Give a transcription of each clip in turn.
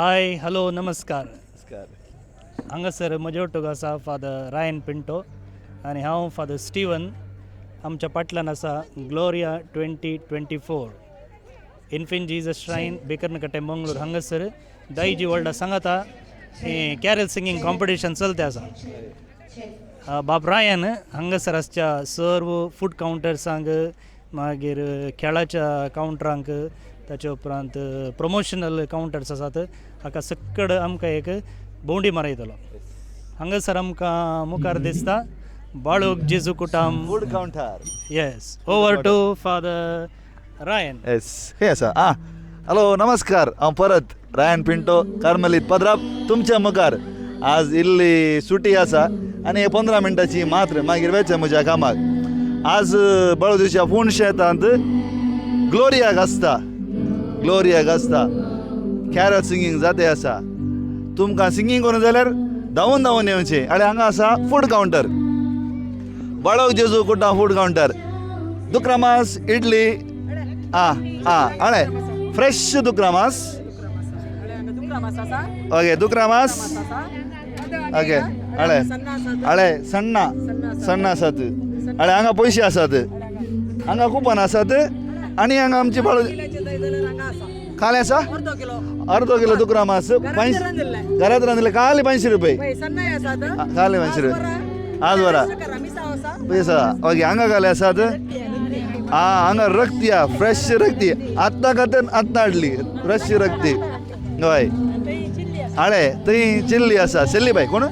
Hi hello नमस्कार नमस्कार. हांगासर म्हजे वांगडा आसा फादर रायन पिंटो आनी हांव फादर स्टीवन. आमच्या फाटल्यान आसा ग्लोरिया 2024 इन्फिन जीजस श्रायन बेकरनकट्टे मंगळूर. हांगासर दायजी वर्ल्डा सांगाता कॅरल सिंगींग कॉम्पिटिशन चलते आसा. बाब रायन हांगासर आसच्या सर्व फूड कावंटर्सांक मागीर खेळाच्या कावंटरांक ताचे उपरांत प्रमोशनल कावंटर्स आसात हाका सक्कड आमकां एक भोंवडी मारयतलो. हांगासर आमकां मुखार दिसता बाळूक जेजू कुटाम food counter. Yes. Over to father Ryan. Yes हे आसा. हॅलो नमस्कार. हांव परत रायन पिंटो कार्मेलीत पद्राप तुमच्या मुखार. आज इल्ली सुटी आसा आनी 15 मिनटाची मात्र मागीर वयचें म्हज्या कामाक. आज बळदिवच्या पूण शेतांत ग्लोरियाक आसता. ग्लोरियाक आसता कॅरल सिंगींग जाते आसा. तुमकां सिंगींग करून जाल्यार धांवून धांवून येवचें. आनी हांगा आसा फूड काउंटर. बाळोक जेजू कुटा फूड काउंटर. दुक्रामास इडली हळे फ्रेश दुक्रामास. ओके दुक्रामास ओके हळे हळे सण्ण आसात. हळे हांगा पयशे आसात. हांगा कुपन आसात आनी हांगा आमची बाळू काले आसा अर्दो किलो दुक्रामास घरात रांदले काले 50 रुपये. काले 50 रुपये आज वरा पैसा. ओके हांगा काले आसात. हांगा रक्ती फ्रेश रक्ती आत्ता खातर आत्ता हाडली फ्रेश रक्ती. हय हळे थंय चिल्ली आसा. सेल्लीबाई कोण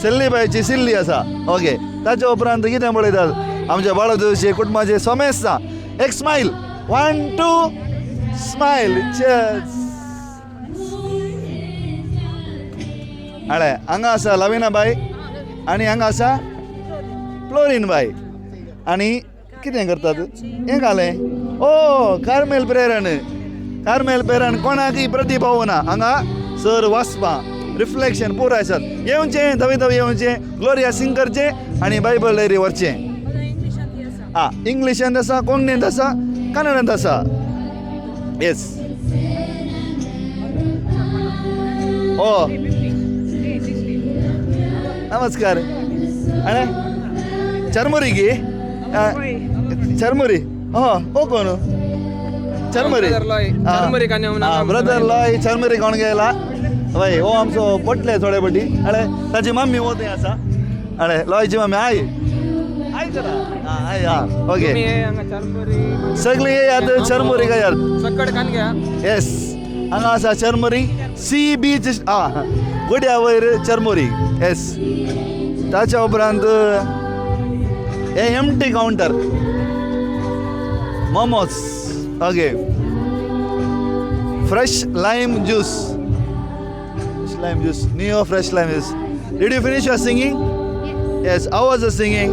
सेल्लीबाईची चिल्ली आसा. ओके ताच्या उपरांत कितें पळयतात आमच्या बाळदिवशी कुटुंबाचे सोमेस्ता. एक स्माईल 1 2 स्माईल. हळे हांगा आसा लविना बाई आनी हांगा आसा फ्लोरीन बाई. आनी कितें करतात हें घालें. ओ कार्मेल प्रेरण कोणाकय प्रतिभाव ना. हांगा सर वाचपा रिफ्लेक्शन पुराय आसात. येवचें धवे धवे येवचें ग्लोरिया सिंग करचें आनी बायबल डायरी व्हरचें. इंग्लिशांत आसा कोंकणींत आसा कन्नडांत आसा. येस ओ नमस्कार. अरे चरमुरी गी चरमुरी हो कोण चरमुरी ब्रदर लॉय चरमुरी कोण गेला वय हो आमचो पटले थोडे पटी. अरे ताची मम्मी वो थंय आसा. अरे लॉयची मम्मी आय ओके सगळी येयात चरमुरी येयात. येस हांगा आसा चरमुरी सी बीच गुड्या वयर चरमुरी. येस ताच्या उपरांत हे empty counter momos. Okay fresh lime juice Neo fresh lime juice. Did you finish your singing? Yes. How was the singing?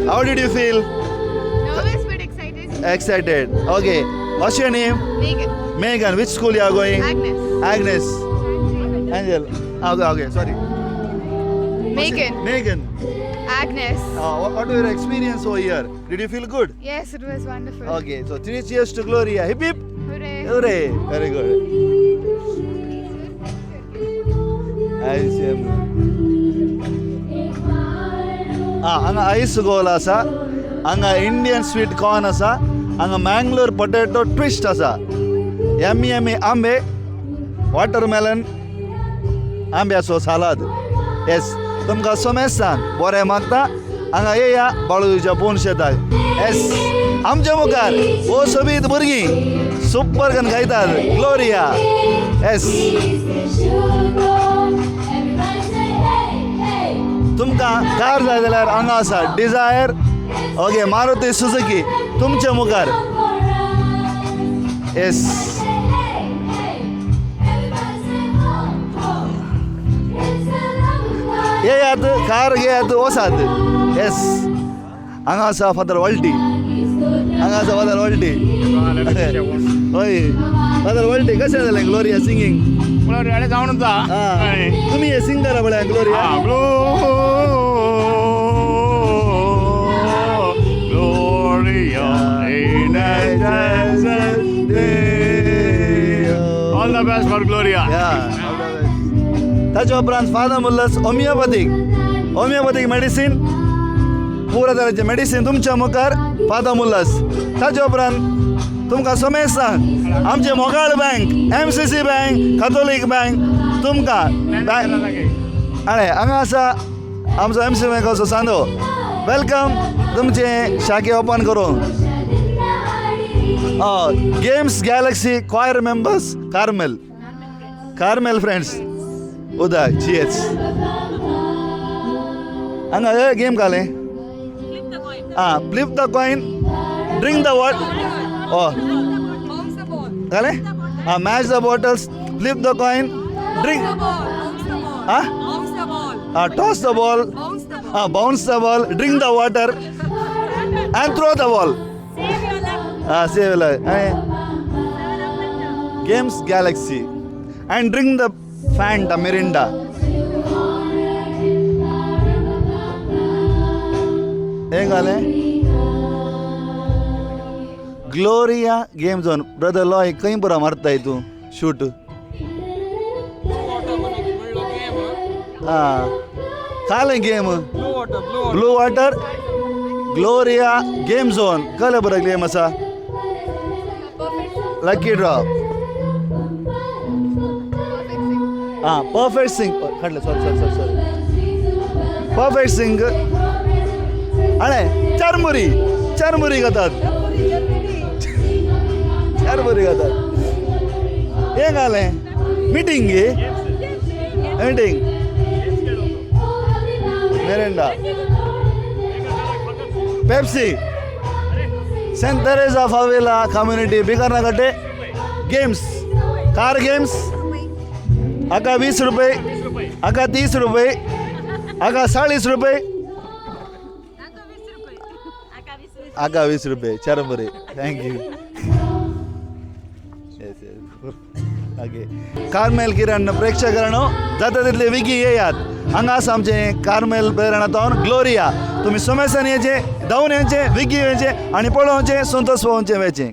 How did you feel? Nervous but excited. Excited. Okay. What's your name? Megan. Which school you are going? Agnes. Angel. Okay. Sorry. Megan. Agnes. What was your experience over here? Did you feel good? Yes, it was wonderful. Okay. So 3 cheers to Gloria. Hip hip. Hooray. Hooray. Very good. हांगा ice गोल आसा. हांगा Indian sweet corn आसा. हांगा Mangalore potato twist आसा. Yummy आंबे watermelon आंब्याचो salad. Yes तुमकां सोमेस्तान बरें मागता. हांगा येया बाळूच्या पोवन शेताक. येस आमच्या मुखार वो सोबीत भुरगीं सुपर करून गायतात ग्लोरिया. येस तुमकां कार जाय जाल्यार हांगा आसा डिझायर. ओके मारुती सुझुकी तुमच्या मुखार. येस येयात कार घेयात वसात. येस हांगा आसा फादर वॉल्टी. हय फादर वॉल्टी कशें जालें ग्लोरिया सिंगींग? जावन तुम्ही हे सिंग करा बळ्या Gloria. Gloria in a desert day. the best for Gloria. ताच्या उपरांत फादर मुल्लस होमिओपॅथीक मेडिसीन पुरा तरेचे मेडिसीन तुमच्या मुखार फादर मुल्लस. ताच्या उपरांत तुमकां समेत सांग आमचे मोगाळ bank MCC bank Catholic bank तुमकां अरे हांगा आसा आमचो MCC बँकाचो सांदो. वेलकम तुमचे शाखे ओपन करूंक. Games galaxy choir members Carmel friends उदक GH हांगा हे गेम घाले flip the coin drink the water घाले match the bottles flip the coin drink toss the ball bounce the ball drink the water and throw the ball save games galaxy and drink the Fanta Mirinda. हें घालें Gloria game zone. Brother लॉय खंय बरो मारताय तूं shoot. कालें game blue water Gloria game zone कळ्ळें बरं गेम आसा. लकी ड्रॉ परफेक्ट सिंग काडलें सॉरी परफेक्ट सिंग अळे चारमुरी घातात हें घालें meeting Mirinda Pepsi saint Teresa फावेला कम्युनिटी बिकारनाकटे गेम्स कार गेम्स हाका 20 रुपये हाका 30 रुपये हाका 40 रुपये हाका 20 रुपये चारमुरी. थँक्यू. ओके कार्मेल किरण प्रेक्षकांनो जाता तितले विगी येयात. हांगा आसा आमचें कार्मेल प्रेरणातोन ग्लोरिया. तुमी सोमेसान येचें धांवन येचें विगी येचें आनी पळोवचें संतोश पळोवचें वेचें.